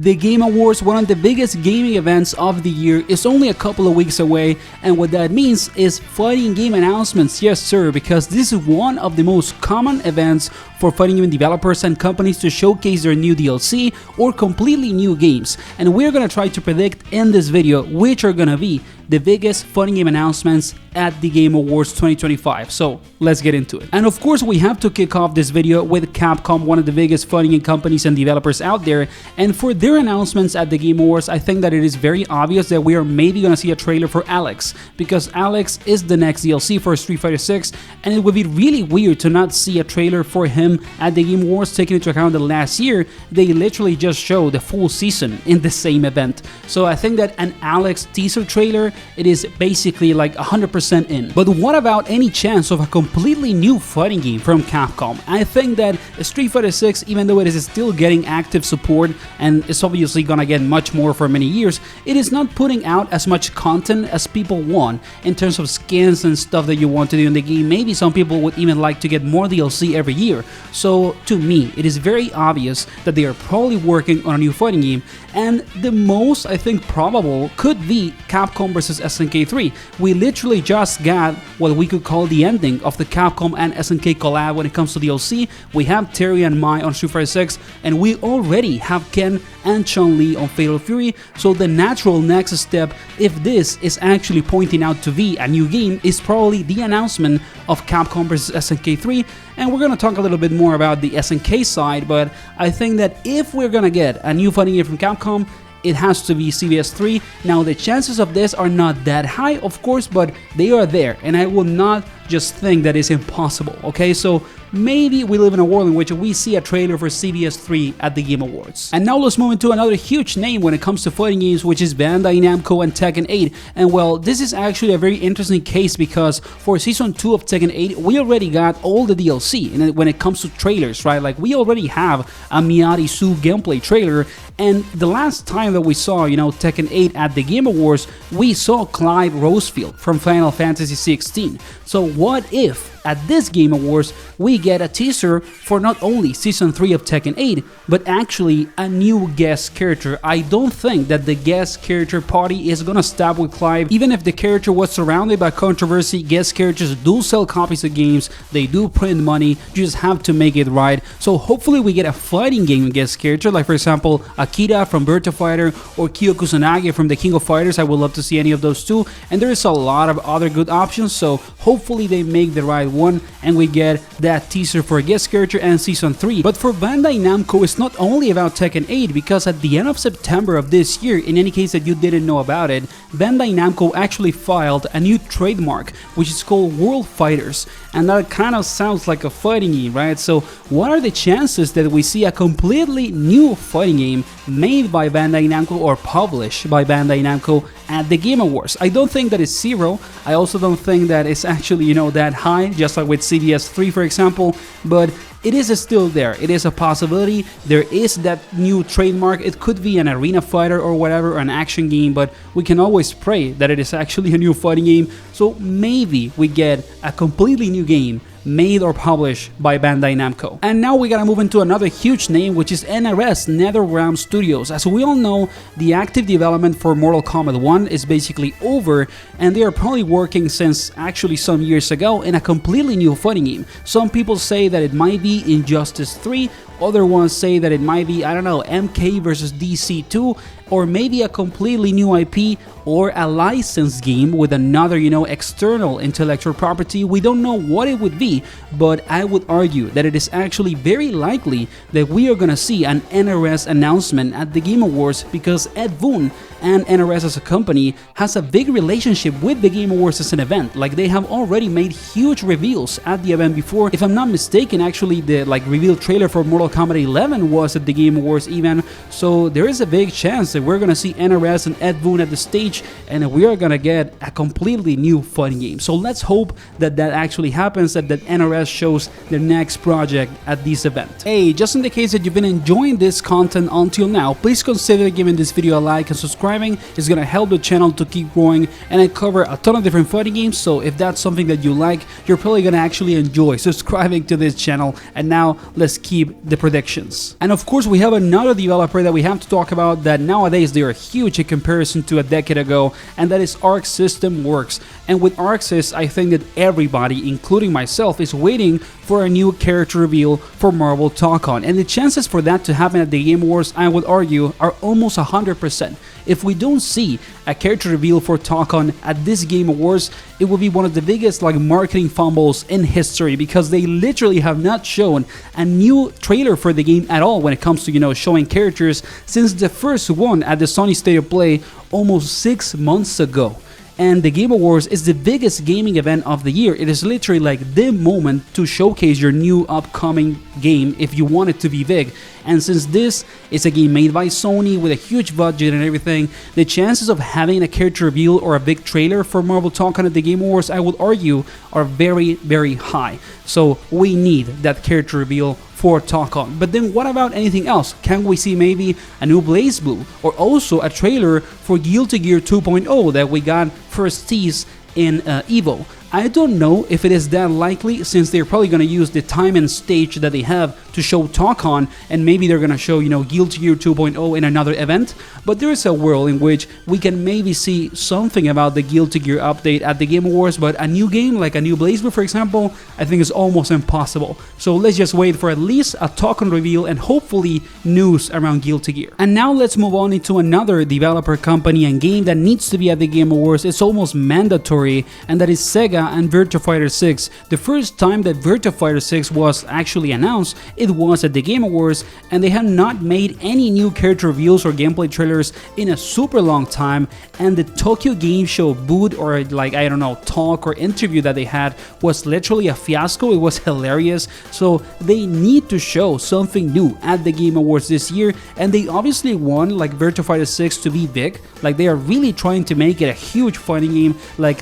The Game Awards, one of the biggest gaming events of the year, is only a couple of weeks away, and what that means is fighting game announcements, yes sir, because this is one of the most common events for fighting game developers and companies to showcase their new DLC or completely new games, and we're gonna try to predict in this video which are gonna be the biggest fighting game announcements at the Game Awards 2025, so let's get into it. And of course we have to kick off this video with Capcom, one of the biggest fighting game companies and developers out there, and for their announcements at the Game Awards, I think that it is very obvious that we are maybe gonna see a trailer for Alex, because Alex is the next DLC for Street Fighter 6, and it would be really weird to not see a trailer for him at the Game Awards, taking into account that last year they literally just showed the full season in the same event. So I think that an Alex teaser trailer, it is basically like 100% in. But what about any chance of a completely new fighting game from Capcom? I think that Street Fighter 6, even though it is still getting active support and it's obviously gonna get much more for many years, it is not putting out as much content as people want in terms of skins and stuff that you want to do in the game. Maybe some people would even like to get more DLC every year. So to me, it is very obvious that they are probably working on a new fighting game, and the most I think probable could be Capcom vs SNK 3. We literally just got what we could call the ending of the Capcom and SNK collab when it comes to DLC. We have Terry and Mai on Street Fighter 6, and we already have Ken and Chun-Li on Fatal Fury, so the natural next step, if this is actually pointing out to be a new game, is probably the announcement of Capcom vs SNK 3, and we're gonna talk a little bit more about the SNK side, but I think that if we're gonna get a new fighting game from Capcom, it has to be CVS 3. Now the chances of this are not that high, of course, but they are there, and I will not just think that it's impossible, okay? So maybe we live in a world in which we see a trailer for CVS 3 at the Game Awards. And now let's move into another huge name when it comes to fighting games, which is Bandai Namco and Tekken 8. And well, this is actually a very interesting case because for Season 2 of Tekken 8, we already got all the DLC and when it comes to trailers, right? Like we already have a Miyari-Su gameplay trailer, and the last time that we saw, Tekken 8 at the Game Awards, we saw Clive Rosefield from Final Fantasy 16. So what if at this Game Awards we get a teaser for not only Season 3 of Tekken 8, but actually a new guest character? I don't think that the guest character party is gonna stop with Clive. Even if the character was surrounded by controversy, guest characters do sell copies of games, they do print money, you just have to make it right. So hopefully we get a fighting game guest character, like for example Akira from Virtua Fighter or Kyo Kusanagi from the King of Fighters. I would love to see any of those two, and there is a lot of other good options, so hopefully they make the right one and we get that teaser for a guest character and Season 3. But for Bandai Namco, it's not only about Tekken 8, because at the end of September of this year, in any case that you didn't know about it, Bandai Namco actually filed a new trademark which is called World Fighters, and that kind of sounds like a fighting game, right? So what are the chances that we see a completely new fighting game made by Bandai Namco or published by Bandai Namco at the Game Awards? I don't think that it's zero. I also don't think that it's actually, that high, just like with CVS 3 for example, but it is still there. It is a possibility. There is that new trademark. It could be an arena fighter or whatever, or an action game, but we can always pray that it is actually a new fighting game. So maybe we get a completely new game made or published by Bandai Namco. And now we gotta move into another huge name, which is NRS, NetherRealm Studios. As we all know, the active development for Mortal Kombat 1 is basically over, and they are probably working since actually some years ago in a completely new fighting game. Some people say that it might be Injustice 3, other ones say that it might be, I don't know, MK vs DC 2, or maybe a completely new IP or a licensed game with another, external intellectual property. We don't know what it would be, but I would argue that it is actually very likely that we are gonna see an NRS announcement at the Game Awards, because Ed Boon and NRS as a company has a big relationship with the Game Awards as an event. Like they have already made huge reveals at the event before. If I'm not mistaken, actually the reveal trailer for Mortal Kombat 11 was at the Game Awards even, so there is a big chance that we're gonna see NRS and Ed Boon at the stage, and we are gonna get a completely new fighting game. So let's hope that that actually happens, that that NRS shows their next project at this event. Hey, just in the case that you've been enjoying this content until now, please consider giving this video a like and subscribing. It's gonna help the channel to keep growing, and I cover a ton of different fighting games, so if that's something that you like, you're probably gonna actually enjoy subscribing to this channel. And now let's keep the predictions. And of course, we have another developer that we have to talk about that nowadays they are huge in comparison to a decade ago, and that is Arc System Works. And with Arc Sys, I think that everybody, including myself, is waiting for a new character reveal for Marvel Tōkon, and the chances for that to happen at the Game Awards, I would argue, are almost 100%. If we don't see a character reveal for Tōkon at this Game Awards, it will be one of the biggest marketing fumbles in history, because they literally have not shown a new trailer for the game at all when it comes to showing characters since the first one at the Sony State of Play almost 6 months ago. And the Game Awards is the biggest gaming event of the year. It is literally like the moment to showcase your new upcoming game if you want it to be big. And since this is a game made by Sony with a huge budget and everything, the chances of having a character reveal or a big trailer for Marvel Tōkon at the Game Awards, I would argue, are very, very high. So we need that character reveal for Tōkon. But then what about anything else? Can we see maybe a new Blazblue, or also a trailer for Guilty Gear 2.0 that we got first teased in EVO? I don't know if it is that likely, since they're probably going to use the time and stage that they have to show Tōkon, and maybe they're going to show, Guilty Gear 2.0 in another event. But there is a world in which we can maybe see something about the Guilty Gear update at the Game Awards, but a new game, like a new Blazblue for example, I think is almost impossible. So let's just wait for at least a Tōkon reveal and hopefully news around Guilty Gear. And now let's move on into another developer company and game that needs to be at the Game Awards. It's almost mandatory, and that is Sega and Virtua Fighter 6. The first time that Virtua Fighter 6 was actually announced, it was at the Game Awards, and they have not made any new character reveals or gameplay trailers in a super long time. And the Tokyo Game Show booth, or I don't know, talk or interview that they had, was literally a fiasco. It was hilarious. So they need to show something new at the Game Awards this year, and they obviously want Virtua Fighter 6 to be big. They are really trying to make it a huge fighting game,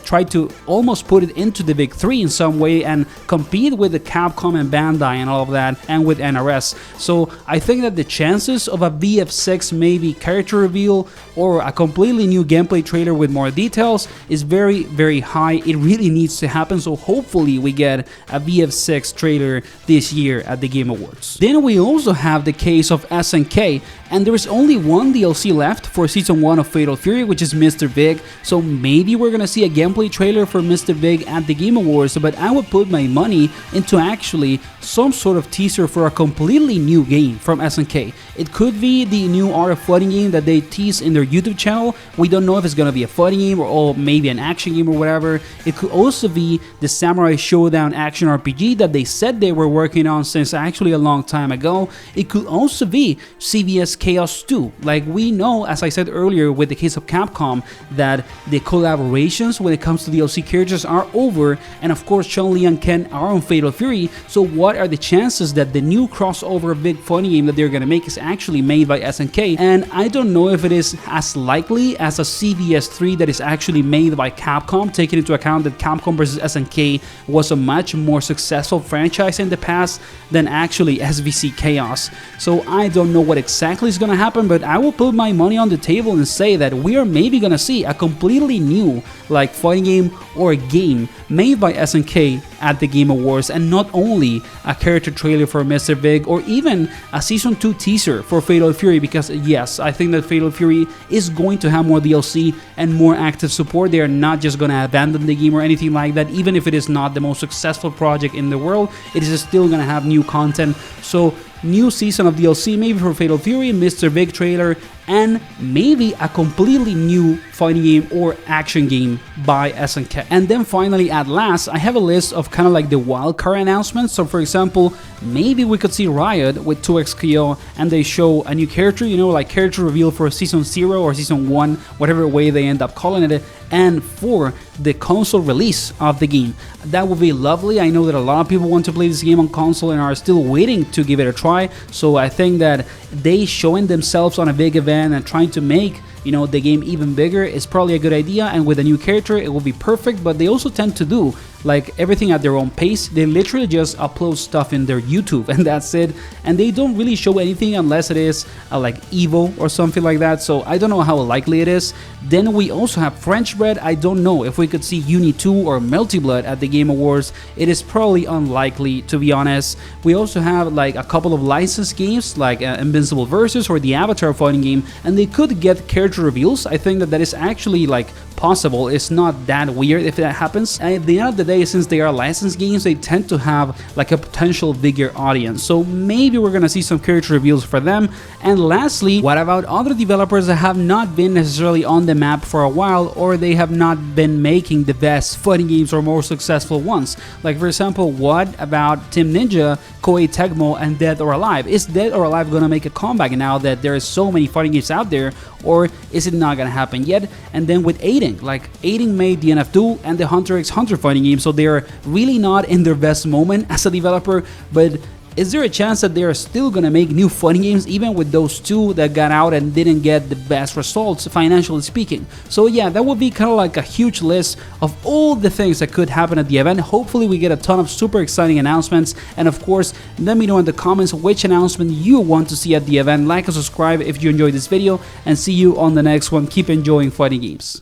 try to almost put it into the big three in some way and compete with the Capcom and Bandai and all of that, and with NRS. So I think that the chances of a VF6 maybe character reveal or a completely new gameplay trailer with more details is very, very high. It really needs to happen, so hopefully we get a VF6 trailer this year at the Game Awards. Then we also have the case of SNK, and there is only one DLC left for Season 1 of Fatal Fury, which is Mr. Big, so maybe we're gonna see a gameplay trailer for Mr. Big at the Game Awards, but I would put my money into actually some sort of teaser for a completely new game from SNK. It could be the new Art of Fighting game that they tease in their YouTube channel. We don't know if it's gonna be a fighting game or maybe an action game or whatever. It could also be the Samurai Shodown action RPG that they said they were working on since actually a long time ago. It could also be CVS Chaos 2. We know, as I said earlier with the case of Capcom, that the collaborations when it comes to DLC characters are over, and of course Chun-Li and Ken are on Fatal Fury. So what are the chances that the new crossover big fighting game that they're gonna make is actually made by SNK? And I don't know if it is as likely as a CVS3 that is actually made by Capcom, taking into account that Capcom vs SNK was a much more successful franchise in the past than actually SVC Chaos. So I don't know what exactly is gonna happen, but I will put my money on the table and say that we are maybe gonna see a completely new fighting game or a game made by SNK at the Game Awards, and not only a character trailer for Mr. Big or even a Season 2 teaser for Fatal Fury, because yes, I think that Fatal Fury is going to have more DLC and more active support. They are not just gonna abandon the game or anything like that. Even if it is not the most successful project in the world, it is still gonna have new content. So new season of DLC maybe for Fatal Fury, Mr. Big trailer, and maybe a completely new fighting game or action game by SNK. And then finally, at last, I have a list of kind of the wildcard announcements. So for example, maybe we could see Riot with 2XKO and they show a new character, character reveal for Season 0 or Season 1, whatever way they end up calling it, and for the console release of the game. That would be lovely. I know that a lot of people want to play this game on console and are still waiting to give it a try. So I think that they showing themselves on a big event and trying to make you know, the game even bigger is probably a good idea, and with a new character it will be perfect. But they also tend to do like everything at their own pace. They literally just upload stuff in their YouTube and that's it, and they don't really show anything unless it is like Evo or something like that, so I don't know how likely it is. Then we also have French Bread. I don't know if we could see Uni 2 or Melty Blood at the Game Awards. It is probably unlikely, to be honest. We also have like a couple of licensed games like Invincible Versus or the Avatar fighting game, and they could get character reveals. I think that is actually like possible. It's not that weird if that happens. And at the end of the day, since they are licensed games, they tend to have like a potential bigger audience, so maybe we're gonna see some character reveals for them. And lastly, what about other developers that have not been necessarily on the map for a while, or they have not been making the best fighting games or more successful ones? Like for example, what about Team Ninja, Koei Tecmo, and Dead or Alive? Is Dead or Alive gonna make a comeback now that there is so many fighting games out there, or is it not gonna happen yet? And then with Aiding, like Aiding made the NF2 and the Hunter x Hunter fighting game, so they are really not in their best moment as a developer, but is there a chance that they are still gonna make new fighting games even with those two that got out and didn't get the best results financially speaking? So yeah, that would be kind of like a huge list of all the things that could happen at the event. Hopefully we get a ton of super exciting announcements, and of course let me know in the comments which announcement you want to see at the event. Like and subscribe if you enjoyed this video, and see you on the next one. Keep enjoying fighting games.